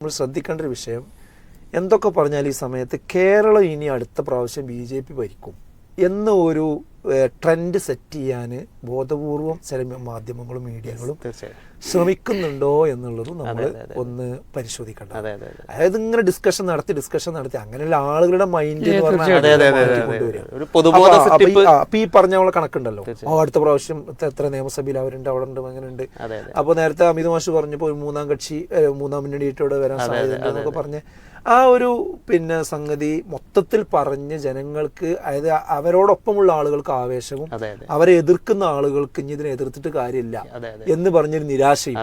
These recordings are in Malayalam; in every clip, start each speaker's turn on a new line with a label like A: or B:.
A: നമ്മൾ ശ്രദ്ധിക്കേണ്ട ഒരു വിഷയം, എന്തൊക്കെ പറഞ്ഞാൽ ഈ സമയത്ത് കേരളം ഇനി അടുത്ത പ്രാവശ്യം BJP ഭരിക്കും എന്ന ഒരു ട്രെൻഡ് സെറ്റ് ചെയ്യാൻ ബോധപൂർവം ചില മാധ്യമങ്ങളും മീഡിയകളും ശ്രമിക്കുന്നുണ്ടോ എന്നുള്ളത് നമ്മൾ ഒന്ന് പരിശോധിക്കണം. അതായത് ഇങ്ങനെ ഡിസ്കഷൻ നടത്തി അങ്ങനെയുള്ള ആളുകളുടെ മൈൻഡ് അപ്പൊ ഈ പറഞ്ഞ പോലെ കണക്കുണ്ടല്ലോ, അടുത്ത പ്രാവശ്യം എത്ര നിയമസഭയിൽ അവരുണ്ട്, അവിടെ ഉണ്ട്, അങ്ങനെ ഉണ്ട്. അപ്പൊ നേരത്തെ അമിത് മാഷ് പറഞ്ഞപ്പോ മൂന്നാം മുന്നണിയിട്ടോടെ വരാൻ സാധ്യതയുണ്ട് എന്നൊക്കെ പറഞ്ഞ് ആ ഒരു സംഗതി മൊത്തത്തിൽ പറഞ്ഞ് ജനങ്ങൾക്ക്, അതായത് അവരോടൊപ്പമുള്ള ആളുകൾക്ക് ആവേശവും അവരെ എതിർക്കുന്ന ആളുകൾക്ക് ഇനി ഇതിനെ എതിർത്തിട്ട് കാര്യമില്ല എന്ന് പറഞ്ഞൊരു നിരാശയും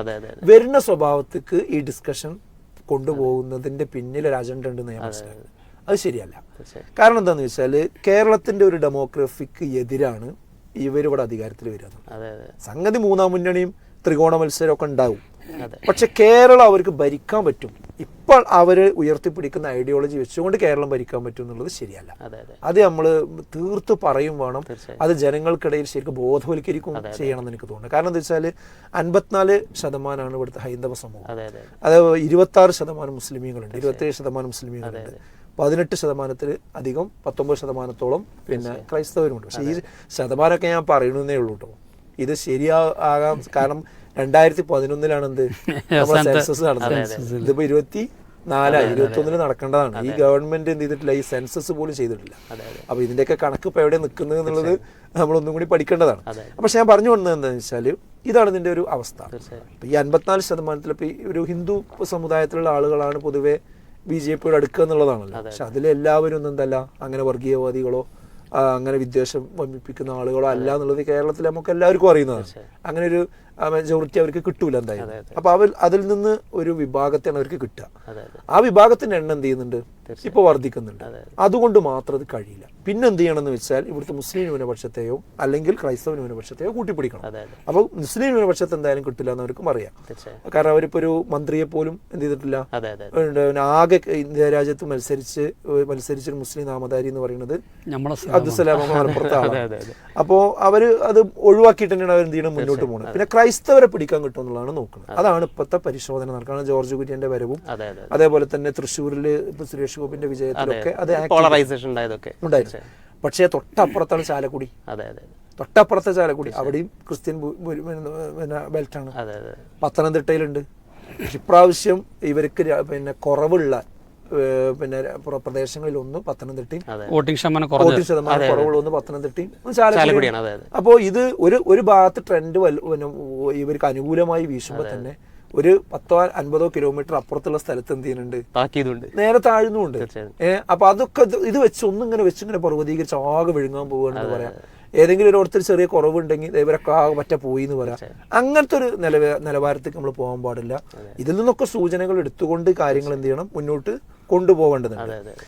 A: വരുന്ന സ്വഭാവത്തിക്ക് ഈ ഡിസ്കഷൻ കൊണ്ടുപോകുന്നതിന്റെ പിന്നിൽ ഒരു അജണ്ട ഉണ്ടെന്ന് ഞാൻ മനസ്സിലാക്കുന്നത്. അത് ശരിയല്ല. കാരണം എന്താന്ന് വെച്ചാല് കേരളത്തിന്റെ ഒരു ഡെമോഗ്രഫിക്ക് എതിരാണ് ഇവരിവിടെ അധികാരത്തിൽ വരുന്നത്. സംഗതി മൂന്നാം മുന്നണിയും ത്രികോണ മത്സരം ഒക്കെ ഉണ്ടാവും, പക്ഷെ കേരളം അവർക്ക് ഭരിക്കാൻ പറ്റും. ഇപ്പോൾ അവര് ഉയർത്തിപ്പിടിക്കുന്ന ഐഡിയോളജി വെച്ചുകൊണ്ട് കേരളം ഭരിക്കാൻ പറ്റും എന്നുള്ളത് ശരിയല്ല. അത് നമ്മൾ തീർത്ത് പറയും വേണം. അത് ജനങ്ങൾക്കിടയിൽ ശരിക്കും ബോധവൽക്കരിക്കും ചെയ്യണം എന്ന് എനിക്ക് തോന്നുന്നു. കാരണം എന്താ വെച്ചാൽ 54% ഇവിടുത്തെ ഹൈന്ദവ സമൂഹം, അതായത് 26% മുസ്ലിമീങ്ങളുണ്ട്, 27% മുസ്ലിമീങ്ങളുണ്ട്, 18% അധികം 19%-ഓളം ക്രൈസ്തവരുമുണ്ട്. പക്ഷെ ഈ ശതമാനമൊക്കെ ഞാൻ പറയണമെന്നേ ഉള്ളൂ കേട്ടോ. ഇത് ശരിയാകാം. കാരണം 2011 എന്ത് നമ്മളെ സെൻസസ് നടന്നത്, ഇതിപ്പോ 2021 നടക്കേണ്ടതാണ്. ഈ ഗവൺമെന്റ് എന്ത് ചെയ്തിട്ടില്ല, ഈ സെൻസസ് പോലും ചെയ്തിട്ടില്ല. അപ്പൊ ഇതിന്റെയൊക്കെ കണക്ക് ഇപ്പൊ എവിടെ നിൽക്കുന്നത് എന്നുള്ളത് നമ്മളൊന്നും കൂടി പഠിക്കേണ്ടതാണ്. പക്ഷെ ഞാൻ പറഞ്ഞു വന്നത് എന്താണെന്ന് വെച്ചാൽ ഇതാണ് ഇതിന്റെ ഒരു അവസ്ഥ. ഈ 54% ഇപ്പൊ ഒരു ഹിന്ദു സമുദായത്തിലുള്ള ആളുകളാണ് പൊതുവെ BJPയോട് അടുക്കുക എന്നുള്ളതാണല്ലോ. പക്ഷെ അതിലെല്ലാവരും ഒന്നും എന്തല്ല അങ്ങനെ വർഗീയവാദികളോ അങ്ങനെ വിദ്വേഷം വമിപ്പിക്കുന്ന ആളുകളോ അല്ല എന്നുള്ളത് കേരളത്തിൽ നമുക്ക് എല്ലാവർക്കും അറിയുന്നതാണ്. അങ്ങനെ ഒരു മെജോറിറ്റി അവർക്ക് കിട്ടൂല എന്തായാലും. അപ്പൊ അതിൽ നിന്ന് ഒരു വിഭാഗത്തെയാണ് അവർക്ക് കിട്ടുക. ആ വിഭാഗത്തിന്റെ എണ്ണം എന്ത് ചെയ്യുന്നുണ്ട്, ഇപ്പൊ വർദ്ധിക്കുന്നുണ്ട്. അതുകൊണ്ട് മാത്രം അത് കഴിയില്ല. പിന്നെ എന്ത് ചെയ്യണമെന്ന് വെച്ചാൽ ഇവിടുത്തെ മുസ്ലിം ന്യൂനപക്ഷത്തെയോ അല്ലെങ്കിൽ ക്രൈസ്തവ ന്യൂനപക്ഷത്തെയോ കൂട്ടിപ്പിടിക്കണം. അപ്പൊ മുസ്ലിം ന്യൂനപക്ഷത്തെ എന്തായാലും കിട്ടില്ല എന്ന് അവർക്കും അറിയാം. കാരണം അവരിപ്പോ ഒരു മന്ത്രിയെ പോലും എന്ത് ചെയ്തിട്ടില്ല. ആകെ ഇന്ത്യ രാജ്യത്ത് മത്സരിച്ചൊരു മുസ്ലിം നാമധാരി എന്ന് പറയുന്നത് അബ്ദുസലാം മലപ്പുറത്താണ്. അപ്പോ അവര് അത് ഒഴിവാക്കിയിട്ട് തന്നെയാണ് അവർ എന്ത് ചെയ്യണം, മുന്നോട്ട് പോകുന്നത്. പിന്നെ ക്രൈസ്തവരെ പിടിക്കാൻ കിട്ടും എന്നുള്ളതാണ് നോക്കുന്നത്. അതാണ് ഇപ്പോഴത്തെ പരിശോധന നടക്കുന്നത്. ജോർജ് കുര്യന്റെ വരവും അതേപോലെ തന്നെ തൃശ്ശൂരില് സുരേഷ് ഗോപിന്റെ വിജയത്തിലൊക്കെ അത് ഉണ്ടായിരുന്നു. പക്ഷേ തൊട്ടപ്പുറത്താണ് ചാലക്കുടി. തൊട്ടപ്പുറത്തെ ചാലക്കുടി, അവിടെയും ക്രിസ്ത്യൻ ബെൽറ്റാണ്. പത്തനംതിട്ടയിലുണ്ട്. ഇപ്രാവശ്യം ഇവർക്ക് കുറവുള്ള പ്രദേശങ്ങളിലൊന്ന് പത്തനംതിട്ടയും, വോട്ടിംഗ് ശതമാനം കുറവുള്ള പത്തനംതിട്ടയും ചാലക്കുടിയാണ്. അപ്പോ ഇത് ഒരു ഭാഗത്ത് ട്രെൻഡ് ഇവർക്ക് അനുകൂലമായി വീശുമ്പോ തന്നെ ഒരു 10-50 കിലോമീറ്റർ അപ്പുറത്തുള്ള സ്ഥലത്ത് എന്ത് ചെയ്യുന്നുണ്ട്, നേരെ താഴ്ന്നുണ്ട്. അപ്പൊ അതൊക്കെ ഇത് ഇങ്ങനെ പർവ്വതീകരിച്ച് ആകെ വിഴുങ്ങാൻ പോവുകയാണെന്ന് പറയാം. ഏതെങ്കിലും ഒരിടത്തിൽ ചെറിയ കുറവുണ്ടെങ്കിൽ ഇവരൊക്കെ ആകെ പറ്റ പോയി എന്ന് പറയാം. അങ്ങനത്തെ ഒരു നിലവാരത്തേക്ക് നമ്മൾ പോകാൻ പാടില്ല. ഇതിൽ നിന്നൊക്കെ സൂചനകൾ എടുത്തുകൊണ്ട് കാര്യങ്ങൾ എന്ത് ചെയ്യണം, മുന്നോട്ട് കൊണ്ടുപോകേണ്ടതുണ്ട്.